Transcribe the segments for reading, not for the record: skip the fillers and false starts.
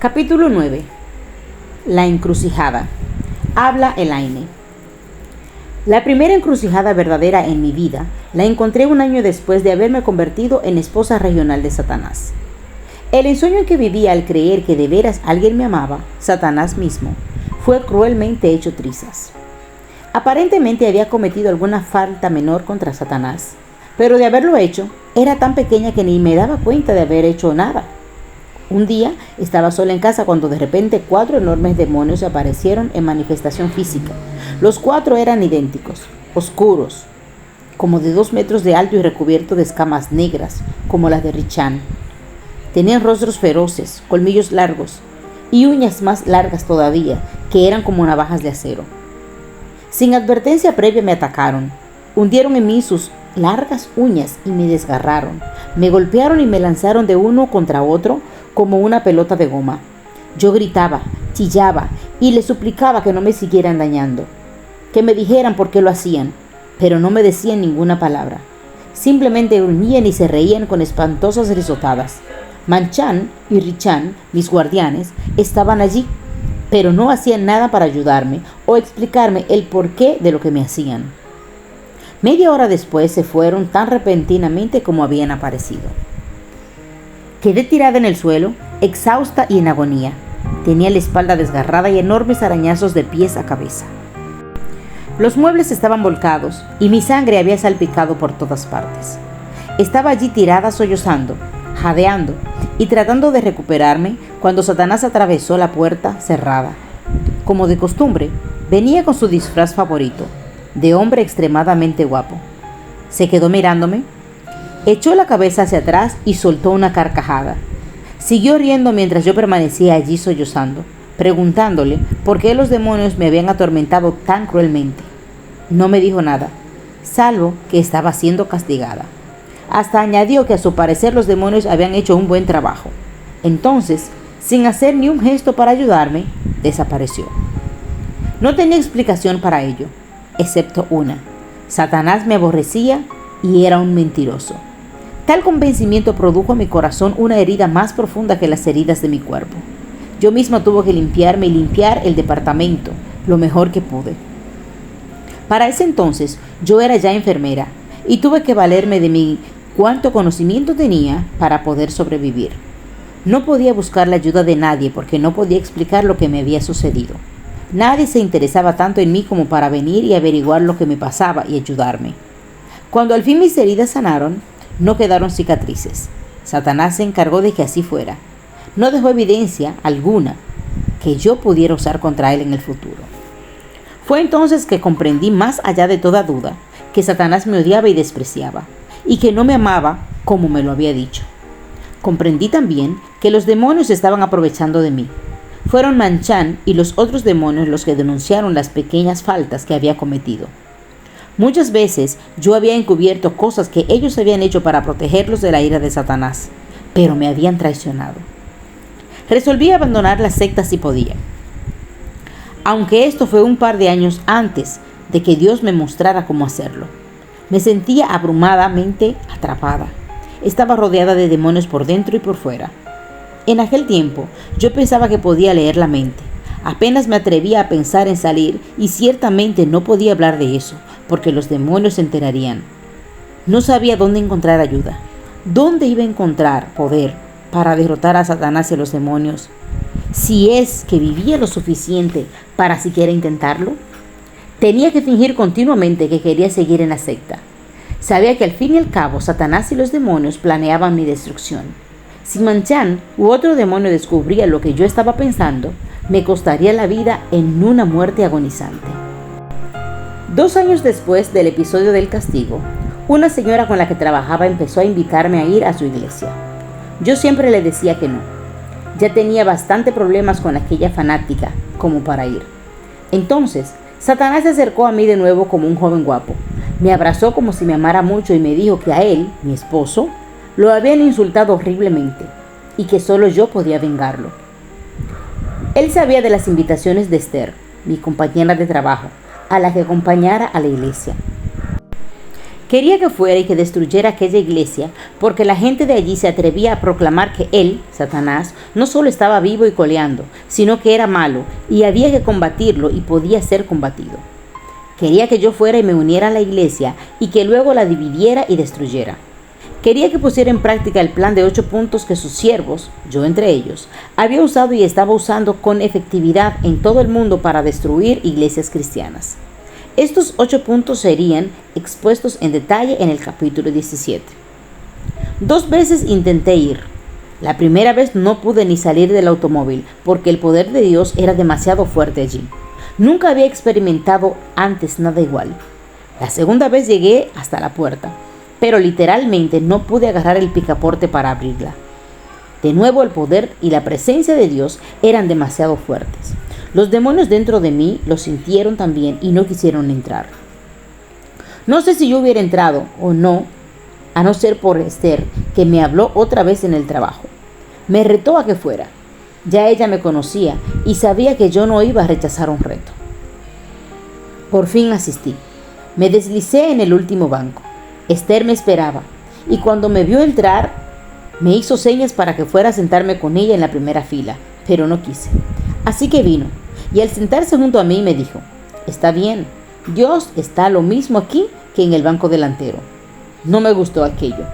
Capítulo 9. La encrucijada. Habla Elaine. La primera encrucijada verdadera en mi vida la encontré un año después de haberme convertido en esposa regional de Satanás. El ensueño en que vivía al creer que de veras alguien me amaba, Satanás mismo, fue cruelmente hecho trizas. Aparentemente había cometido alguna falta menor contra Satanás, pero de haberlo hecho, era tan pequeña que ni me daba cuenta de haber hecho nada. Un día estaba sola en casa cuando de repente 4 enormes demonios aparecieron en manifestación física. Los 4 eran idénticos, oscuros, como de 2 metros de alto y recubiertos de escamas negras, como las de Richan. Tenían rostros feroces, colmillos largos y uñas más largas todavía, que eran como navajas de acero. Sin advertencia previa me atacaron, hundieron en mí sus largas uñas y me desgarraron. Me golpearon y me lanzaron de uno contra otro como una pelota de goma. Yo gritaba, chillaba y les suplicaba que no me siguieran dañando, que me dijeran por qué lo hacían, pero no me decían ninguna palabra. Simplemente gruñían y se reían con espantosas risotadas. Manchan y Richan, mis guardianes, estaban allí, pero no hacían nada para ayudarme o explicarme el porqué de lo que me hacían. Media hora después se fueron tan repentinamente como habían aparecido. Quedé tirada en el suelo, exhausta y en agonía. Tenía la espalda desgarrada y enormes arañazos de pies a cabeza. Los muebles estaban volcados y mi sangre había salpicado por todas partes. Estaba allí tirada sollozando, jadeando y tratando de recuperarme cuando Satanás atravesó la puerta cerrada. Como de costumbre, venía con su disfraz favorito, de hombre extremadamente guapo. Se quedó mirándome, echó la cabeza hacia atrás y soltó una carcajada. Siguió riendo mientras yo permanecía allí sollozando, preguntándole por qué los demonios me habían atormentado tan cruelmente. No me dijo nada, salvo que estaba siendo castigada. Hasta añadió que a su parecer los demonios habían hecho un buen trabajo. Entonces, sin hacer ni un gesto para ayudarme, desapareció. No tenía explicación para ello, excepto una: Satanás me aborrecía y era un mentiroso. Tal convencimiento produjo en mi corazón una herida más profunda que las heridas de mi cuerpo. Yo misma tuve que limpiarme y limpiar el departamento lo mejor que pude. Para ese entonces yo era ya enfermera y tuve que valerme de mi cuánto conocimiento tenía para poder sobrevivir. No podía buscar la ayuda de nadie porque no podía explicar lo que me había sucedido. Nadie se interesaba tanto en mí como para venir y averiguar lo que me pasaba y ayudarme. Cuando al fin mis heridas sanaron, no quedaron cicatrices. Satanás se encargó de que así fuera. No dejó evidencia alguna que yo pudiera usar contra él en el futuro. Fue entonces que comprendí más allá de toda duda que Satanás me odiaba y despreciaba, y que no me amaba como me lo había dicho. Comprendí también que los demonios estaban aprovechando de mí. Fueron Manchan y los otros demonios los que denunciaron las pequeñas faltas que había cometido. Muchas veces yo había encubierto cosas que ellos habían hecho para protegerlos de la ira de Satanás, pero me habían traicionado. Resolví abandonar la secta si podía, aunque esto fue un par de años antes de que Dios me mostrara cómo hacerlo. Me sentía abrumadamente atrapada. Estaba rodeada de demonios por dentro y por fuera. En aquel tiempo yo pensaba que podía leer la mente. Apenas me atrevía a pensar en salir y ciertamente no podía hablar de eso, porque los demonios se enterarían. No sabía dónde encontrar ayuda, dónde iba a encontrar poder para derrotar a Satanás y a los demonios, si es que vivía lo suficiente para siquiera intentarlo. Tenía que fingir continuamente que quería seguir en la secta. Sabía que al fin y al cabo Satanás y los demonios planeaban mi destrucción. Si Manchan u otro demonio descubría lo que yo estaba pensando, me costaría la vida en una muerte agonizante. 2 años después del episodio del castigo, una señora con la que trabajaba empezó a invitarme a ir a su iglesia. Yo siempre le decía que no. Ya tenía bastante problemas con aquella fanática como para ir. Entonces, Satanás se acercó a mí de nuevo como un joven guapo. Me abrazó como si me amara mucho y me dijo que a él, mi esposo, lo habían insultado horriblemente y que solo yo podía vengarlo. Él sabía de las invitaciones de Esther, mi compañera de trabajo, a la que acompañara a la iglesia. Quería que fuera y que destruyera aquella iglesia, porque la gente de allí se atrevía a proclamar que él, Satanás, no solo estaba vivo y coleando, sino que era malo, y había que combatirlo y podía ser combatido. Quería que yo fuera y me uniera a la iglesia, y que luego la dividiera y destruyera. Quería que pusiera en práctica el plan de 8 puntos que sus siervos, yo entre ellos, había usado y estaba usando con efectividad en todo el mundo para destruir iglesias cristianas. Estos 8 puntos serían expuestos en detalle en el capítulo 17. 2 veces intenté ir. La primera vez no pude ni salir del automóvil porque el poder de Dios era demasiado fuerte allí. Nunca había experimentado antes nada igual. La segunda vez llegué hasta la puerta, pero literalmente no pude agarrar el picaporte para abrirla. De nuevo el poder y la presencia de Dios eran demasiado fuertes. Los demonios dentro de mí lo sintieron también y no quisieron entrar. No sé si yo hubiera entrado o no, a no ser por Esther, que me habló otra vez en el trabajo. Me retó a que fuera. Ya ella me conocía y sabía que yo no iba a rechazar un reto. Por fin asistí. Me deslicé en el último banco. Esther me esperaba y cuando me vio entrar, me hizo señas para que fuera a sentarme con ella en la primera fila, pero no quise. Así que vino, y al sentarse junto a mí me dijo, está bien, Dios está lo mismo aquí que en el banco delantero. No me gustó aquello.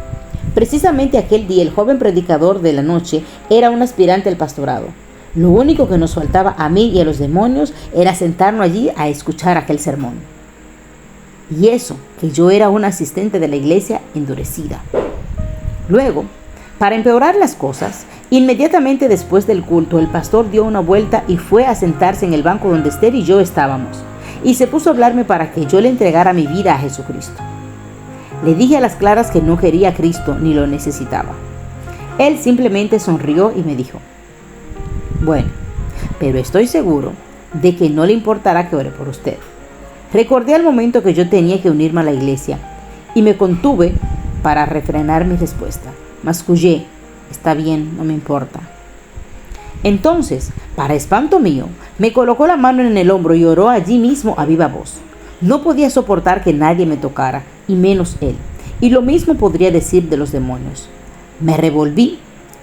Precisamente aquel día el joven predicador de la noche era un aspirante al pastorado. Lo único que nos faltaba a mí y a los demonios era sentarnos allí a escuchar aquel sermón. Y eso, que yo era un asistente de la iglesia endurecida. Luego, para empeorar las cosas, inmediatamente después del culto, el pastor dio una vuelta y fue a sentarse en el banco donde Esther y yo estábamos, y se puso a hablarme para que yo le entregara mi vida a Jesucristo. Le dije a las claras que no quería a Cristo ni lo necesitaba. Él simplemente sonrió y me dijo, bueno, pero estoy seguro de que no le importará que ore por usted. Recordé al momento que yo tenía que unirme a la iglesia y me contuve para refrenar mi respuesta. Mascullé, está bien, no me importa. Entonces, para espanto mío, me colocó la mano en el hombro y oró allí mismo a viva voz. No podía soportar que nadie me tocara, y menos él. Y lo mismo podría decir de los demonios. Me revolví,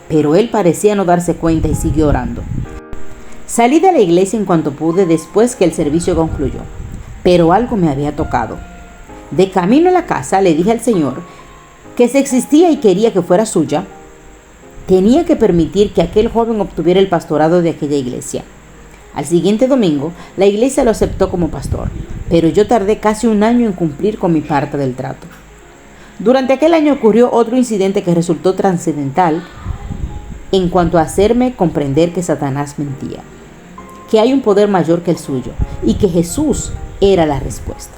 pero él parecía no darse cuenta y siguió orando. Salí de la iglesia en cuanto pude después que el servicio concluyó, pero algo me había tocado. De camino a la casa le dije al Señor que si existía y quería que fuera suya, tenía que permitir que aquel joven obtuviera el pastorado de aquella iglesia. Al siguiente domingo, la iglesia lo aceptó como pastor, pero yo tardé casi un año en cumplir con mi parte del trato. Durante aquel año ocurrió otro incidente que resultó trascendental en cuanto a hacerme comprender que Satanás mentía, que hay un poder mayor que el suyo y que Jesús era la respuesta.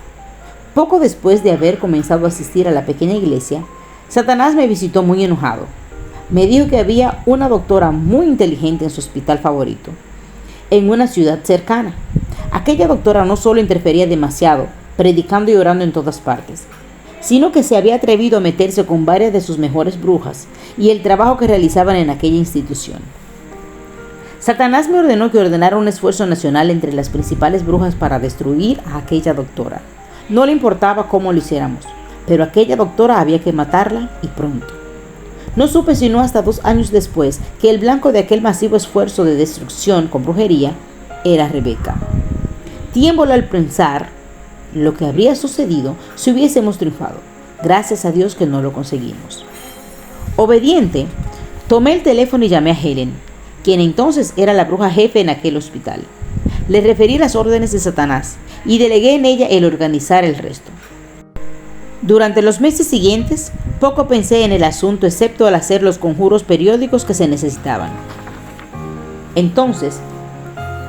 Poco después de haber comenzado a asistir a la pequeña iglesia, Satanás me visitó muy enojado. Me dijo que había una doctora muy inteligente en su hospital favorito, en una ciudad cercana. Aquella doctora no solo interfería demasiado, predicando y orando en todas partes, sino que se había atrevido a meterse con varias de sus mejores brujas y el trabajo que realizaban en aquella institución. Satanás me ordenó que ordenara un esfuerzo nacional entre las principales brujas para destruir a aquella doctora. No le importaba cómo lo hiciéramos, pero aquella doctora había que matarla y pronto. No supe sino hasta 2 años después que el blanco de aquel masivo esfuerzo de destrucción con brujería era Rebeca. Tiemblo al pensar lo que habría sucedido si hubiésemos triunfado. Gracias a Dios que no lo conseguimos. Obediente, tomé el teléfono y llamé a Helen, quien entonces era la bruja jefe en aquel hospital. Le referí las órdenes de Satanás y delegué en ella el organizar el resto. Durante los meses siguientes, poco pensé en el asunto excepto al hacer los conjuros periódicos que se necesitaban. Entonces,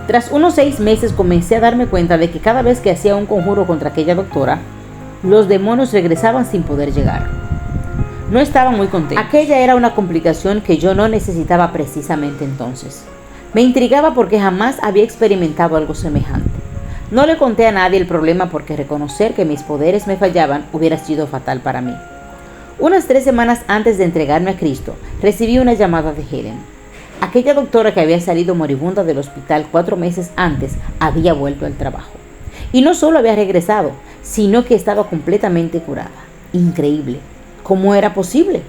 tras unos 6 meses comencé a darme cuenta de que cada vez que hacía un conjuro contra aquella doctora, los demonios regresaban sin poder llegar. No estaba muy contento. Aquella era una complicación que yo no necesitaba precisamente entonces. Me intrigaba porque jamás había experimentado algo semejante. No le conté a nadie el problema porque reconocer que mis poderes me fallaban hubiera sido fatal para mí. Unas 3 semanas antes de entregarme a Cristo, recibí una llamada de Helen. Aquella doctora que había salido moribunda del hospital 4 meses antes había vuelto al trabajo. Y no solo había regresado, sino que estaba completamente curada. Increíble. ¿Cómo era posible?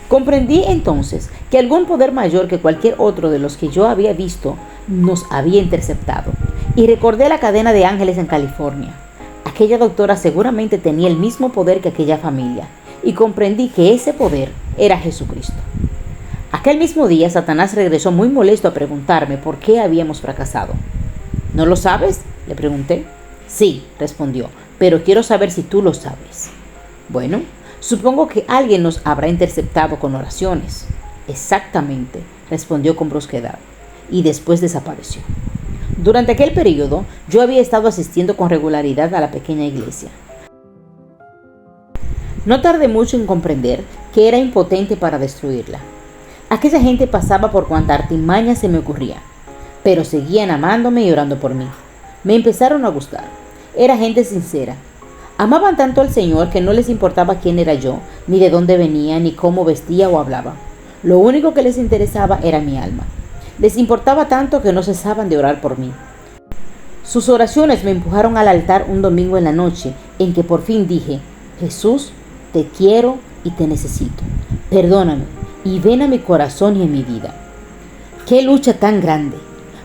Comprendí entonces que algún poder mayor que cualquier otro de los que yo había visto nos había interceptado, y recordé la cadena de ángeles en California. Aquella doctora seguramente tenía el mismo poder que aquella familia, y comprendí que ese poder era Jesucristo. Aquel mismo día, Satanás regresó muy molesto a preguntarme por qué habíamos fracasado. ¿No lo sabes?, le pregunté. Sí, respondió, pero quiero saber si tú lo sabes. Bueno, supongo que alguien nos habrá interceptado con oraciones. Exactamente, respondió con brusquedad, y después desapareció. Durante aquel periodo, yo había estado asistiendo con regularidad a la pequeña iglesia. No tardé mucho en comprender que era impotente para destruirla. Aquella gente pasaba por cuanta artimaña se me ocurría, pero seguían amándome y orando por mí. Me empezaron a gustar. Era gente sincera. Amaban tanto al Señor que no les importaba quién era yo, ni de dónde venía, ni cómo vestía o hablaba. Lo único que les interesaba era mi alma. Les importaba tanto que no cesaban de orar por mí. Sus oraciones me empujaron al altar un domingo en la noche, en que por fin dije: Jesús, te quiero y te necesito. Perdóname y ven a mi corazón y en mi vida. ¡Qué lucha tan grande!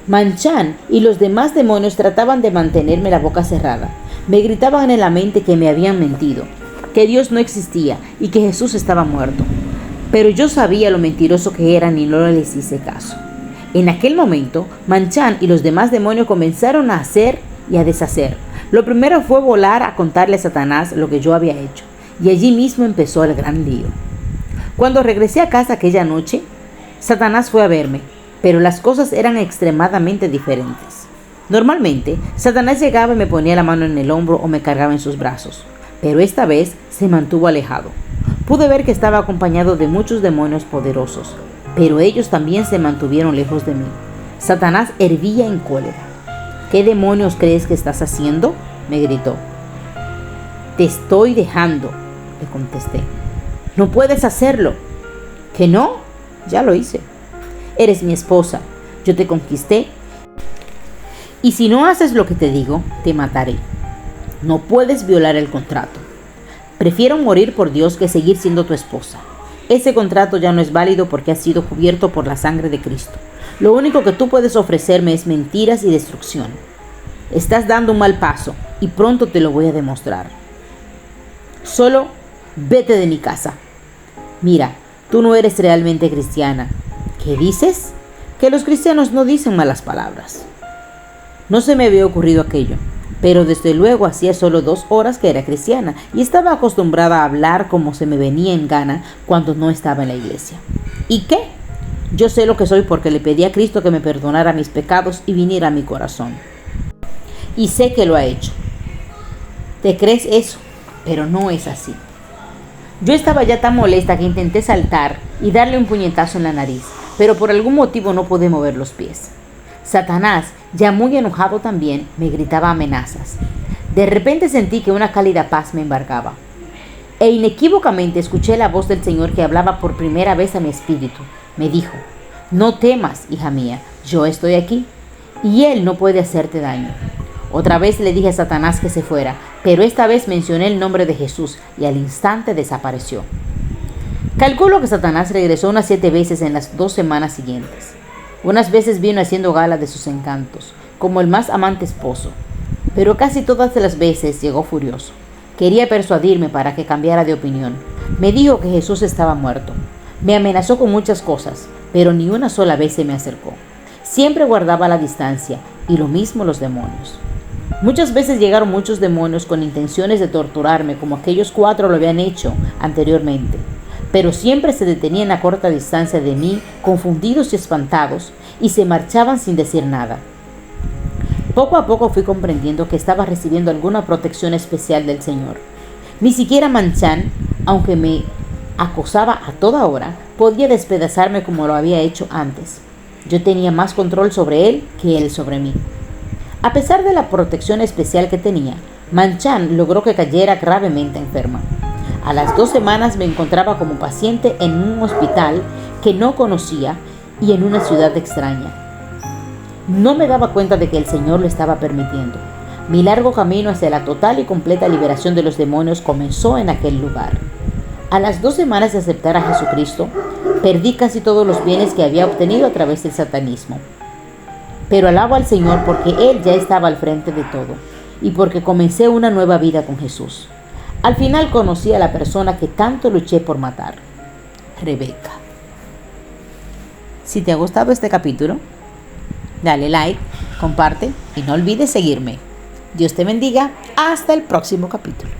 Manchan y los demás demonios trataban de mantenerme la boca cerrada. Me gritaban en la mente que me habían mentido, que Dios no existía y que Jesús estaba muerto. Pero yo sabía lo mentiroso que eran y no les hice caso. En aquel momento, Manchan y los demás demonios comenzaron a hacer y a deshacer. Lo primero fue volar a contarle a Satanás lo que yo había hecho, y allí mismo empezó el gran lío. Cuando regresé a casa aquella noche, Satanás fue a verme, pero las cosas eran extremadamente diferentes. Normalmente, Satanás llegaba y me ponía la mano en el hombro o me cargaba en sus brazos, pero esta vez se mantuvo alejado. Pude ver que estaba acompañado de muchos demonios poderosos, pero ellos también se mantuvieron lejos de mí. Satanás hervía en cólera. ¿Qué demonios crees que estás haciendo?, me gritó. Te estoy dejando, le contesté. No puedes hacerlo. ¿Que no? Ya lo hice. Eres mi esposa, yo te conquisté, y si no haces lo que te digo, te mataré. No puedes violar el contrato. Prefiero morir por Dios que seguir siendo tu esposa. Ese contrato ya no es válido porque ha sido cubierto por la sangre de Cristo. Lo único que tú puedes ofrecerme es mentiras y destrucción. Estás dando un mal paso y pronto te lo voy a demostrar. Solo vete de mi casa. Mira, tú no eres realmente cristiana. ¿Qué dices? Que los cristianos no dicen malas palabras. No se me había ocurrido aquello, pero desde luego hacía solo 2 horas que era cristiana y estaba acostumbrada a hablar como se me venía en gana cuando no estaba en la iglesia. ¿Y qué? Yo sé lo que soy porque le pedí a Cristo que me perdonara mis pecados y viniera a mi corazón. Y sé que lo ha hecho. Te crees eso, pero no es así. Yo estaba ya tan molesta que intenté saltar y darle un puñetazo en la nariz, pero por algún motivo no pude mover los pies. Satanás, ya muy enojado también, me gritaba amenazas. De repente sentí que una cálida paz me embargaba. E inequívocamente escuché la voz del Señor que hablaba por primera vez a mi espíritu. Me dijo: no temas, hija mía, yo estoy aquí, y Él no puede hacerte daño. Otra vez le dije a Satanás que se fuera, pero esta vez mencioné el nombre de Jesús y al instante desapareció. Calculo que Satanás regresó unas 7 veces en las 2 semanas siguientes. Unas veces vino haciendo gala de sus encantos, como el más amante esposo, pero casi todas las veces llegó furioso. Quería persuadirme para que cambiara de opinión. Me dijo que Jesús estaba muerto. Me amenazó con muchas cosas, pero ni una sola vez se me acercó. Siempre guardaba la distancia, y lo mismo los demonios. Muchas veces llegaron muchos demonios con intenciones de torturarme, como aquellos 4 lo habían hecho anteriormente, pero siempre se detenían a corta distancia de mí, confundidos y espantados, y se marchaban sin decir nada. Poco a poco fui comprendiendo que estaba recibiendo alguna protección especial del Señor. Ni siquiera Manchan, aunque me acosaba a toda hora, podía despedazarme como lo había hecho antes. Yo tenía más control sobre él que él sobre mí. A pesar de la protección especial que tenía, Manchan logró que cayera gravemente enferma. A las 2 semanas me encontraba como paciente en un hospital que no conocía y en una ciudad extraña. No me daba cuenta de que el Señor lo estaba permitiendo. Mi largo camino hacia la total y completa liberación de los demonios comenzó en aquel lugar. A las 2 semanas de aceptar a Jesucristo, perdí casi todos los bienes que había obtenido a través del satanismo. Pero alabo al Señor porque Él ya estaba al frente de todo y porque comencé una nueva vida con Jesús. Al final conocí a la persona que tanto luché por matar, Rebeca. Si te ha gustado este capítulo, dale like, comparte y no olvides seguirme. Dios te bendiga. Hasta el próximo capítulo.